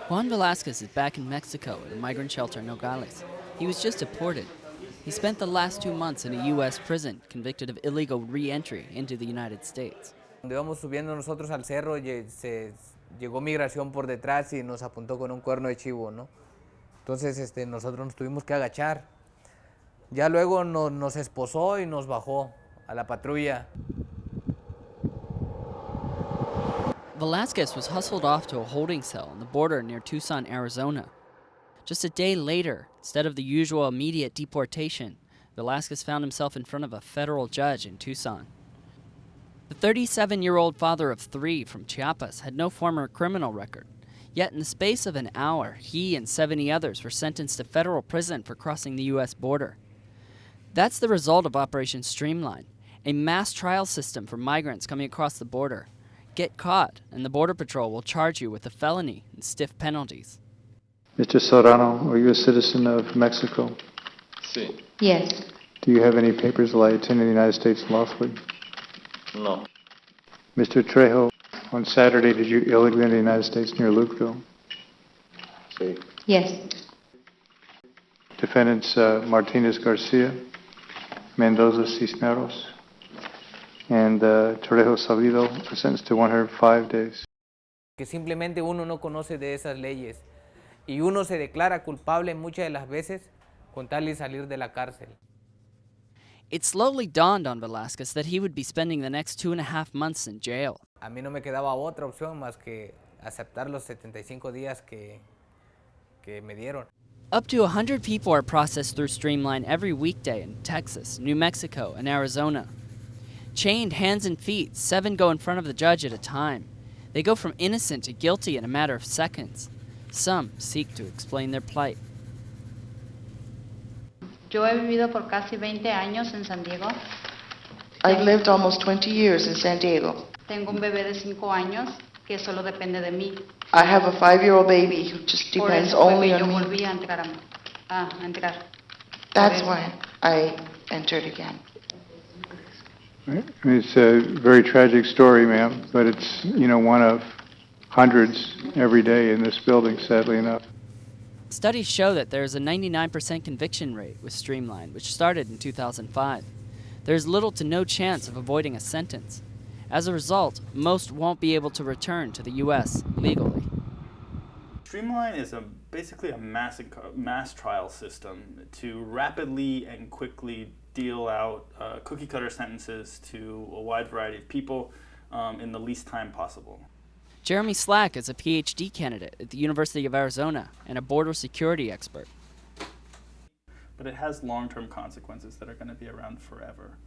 Juan Velasquez is back in Mexico at a migrant shelter in Nogales. He was just deported. He spent the last 2 months in a U.S. prison convicted of illegal re-entry into the United States. Cuando íbamos subiendo nosotros al cerro, se llegó migración por detrás y nos apuntó con un cuerno de chivo, ¿no? Entonces nosotros nos tuvimos que agachar. Ya luego nos esposó y nos bajó a la patrulla. Velasquez was hustled off to a holding cell on the border near Tucson, Arizona. Just a day later, instead of the usual immediate deportation, Velasquez found himself in front of a federal judge in Tucson. The 37-year-old father of 3 from Chiapas had no former criminal record. Yet in the space of an hour, he and 70 others were sentenced to federal prison for crossing the U.S. border. That's the result of Operation Streamline, a mass trial system for migrants coming across the border. Get caught, and the Border Patrol will charge you with a felony and stiff penalties. Mr. Serrano, are you a citizen of Mexico? Sí. Yes. Do you have any papers allowed to enter the United States lawfully? No. Mr. Trejo, on Saturday, did you illegally enter the United States near Lukeville? Sí. Yes. Defendants Martinez Garcia, Mendoza Cisneros, and Trejo Sabido are sentenced to 105 days. Que simplemente uno no conoce de esas leyes y uno se declara culpable muchas de las veces con tal de salir de la cárcel. It slowly dawned on Velasquez that he would be spending the next 2.5 months in jail. A mí no me quedaba otra opción más que aceptar los 75 días que me dieron. Up to 100 people are processed through Streamline every weekday in Texas, New Mexico, and Arizona. Chained hands and feet, 7 go in front of the judge at a time. They go from innocent to guilty in a matter of seconds. Some seek to explain their plight. Yo he vivido por casi 20 años en San Diego. I've lived almost 20 years in San Diego. Tengo un bebé de 5 años que solo depende de mí. I have a 5-year-old baby who just Por depends eso fue only que yo on me. volví a entrar. That's Por eso. why I entered again. Right? I mean, it's a very tragic story, ma'am, but it's, one of hundreds every day in this building, sadly enough. Studies show that there is a 99% conviction rate with Streamline, which started in 2005. There is little to no chance of avoiding a sentence. As a result, most won't be able to return to the U.S. legally. Streamline is basically a mass trial system to rapidly and quickly deal out cookie-cutter sentences to a wide variety of people in the least time possible. Jeremy Slack is a PhD candidate at the University of Arizona and a border security expert. But it has long-term consequences that are going to be around forever.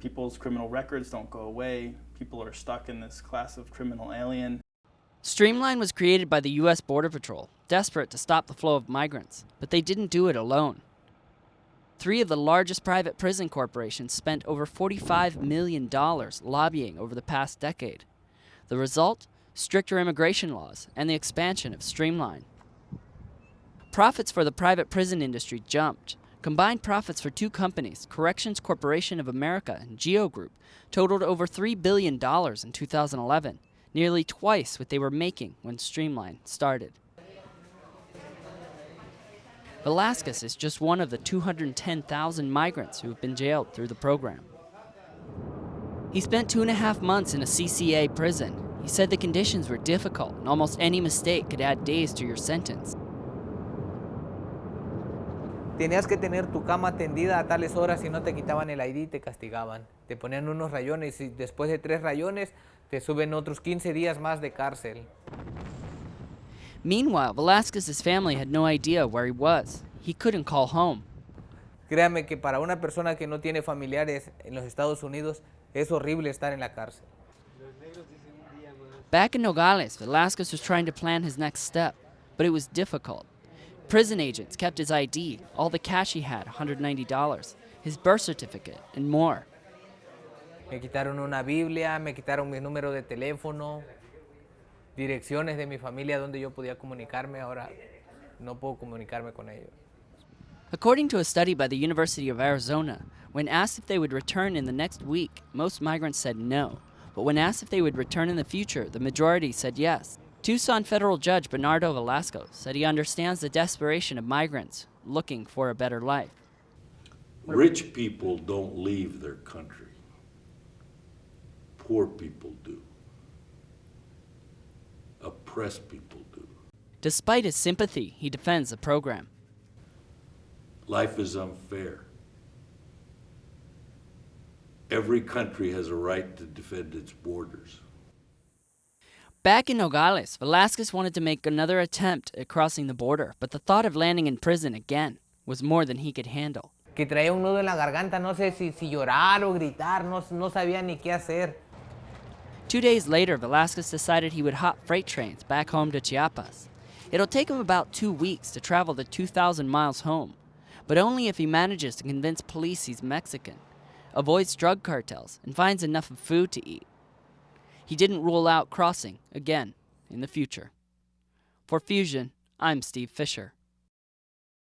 People's criminal records don't go away. People are stuck in this class of criminal alien. Streamline was created by the U.S. Border Patrol, desperate to stop the flow of migrants, but they didn't do it alone. 3 of the largest private prison corporations spent over $45 million lobbying over the past decade. The result? Stricter immigration laws and the expansion of Streamline. Profits for the private prison industry jumped. Combined profits for 2 companies, Corrections Corporation of America and Geo Group, totaled over $3 billion in 2011, nearly twice what they were making when Streamline started. Velasquez is just one of the 210,000 migrants who have been jailed through the program. He spent 2.5 months in a CCA prison. He said the conditions were difficult and almost any mistake could add days to your sentence. Tenías que tener tu cama tendida a tales horas, si no te quitaban el ID y te castigaban. Te ponían unos rayones y después de 3 rayones te suben otros 15 días más de cárcel. Meanwhile, Velasquez's family had no idea where he was. He couldn't call home. Créame que para una persona que no tiene familiares en los Estados Unidos es horrible estar en la cárcel. Back in Nogales, Velasquez was trying to plan his next step, but it was difficult. Prison agents kept his ID, all the cash he had, $190, his birth certificate, and more. Me quitaron una Biblia, me quitaron mi número de teléfono, direcciones de mi familia donde yo podía comunicarme. Ahora no puedo comunicarme con ellos. According to a study by the University of Arizona, when asked if they would return in the next week, most migrants said no. But when asked if they would return in the future, the majority said yes. Tucson federal judge Bernardo Velasco said he understands the desperation of migrants looking for a better life. Rich people don't leave their country. Poor people do. Oppressed people do. Despite his sympathy, he defends the program. Life is unfair. Every country has a right to defend its borders. Back in Nogales, Velasquez wanted to make another attempt at crossing the border, but the thought of landing in prison again was more than he could handle. Que traía un nudo en la garganta, no sé si llorar o gritar, no sabía ni qué hacer. 2 days later, Velasquez decided he would hop freight trains back home to Chiapas. It'll take him about 2 weeks to travel the 2,000 miles home, but only if he manages to convince police he's Mexican, avoids drug cartels, and finds enough of food to eat. He didn't rule out crossing again in the future. For Fusion, I'm Steve Fisher.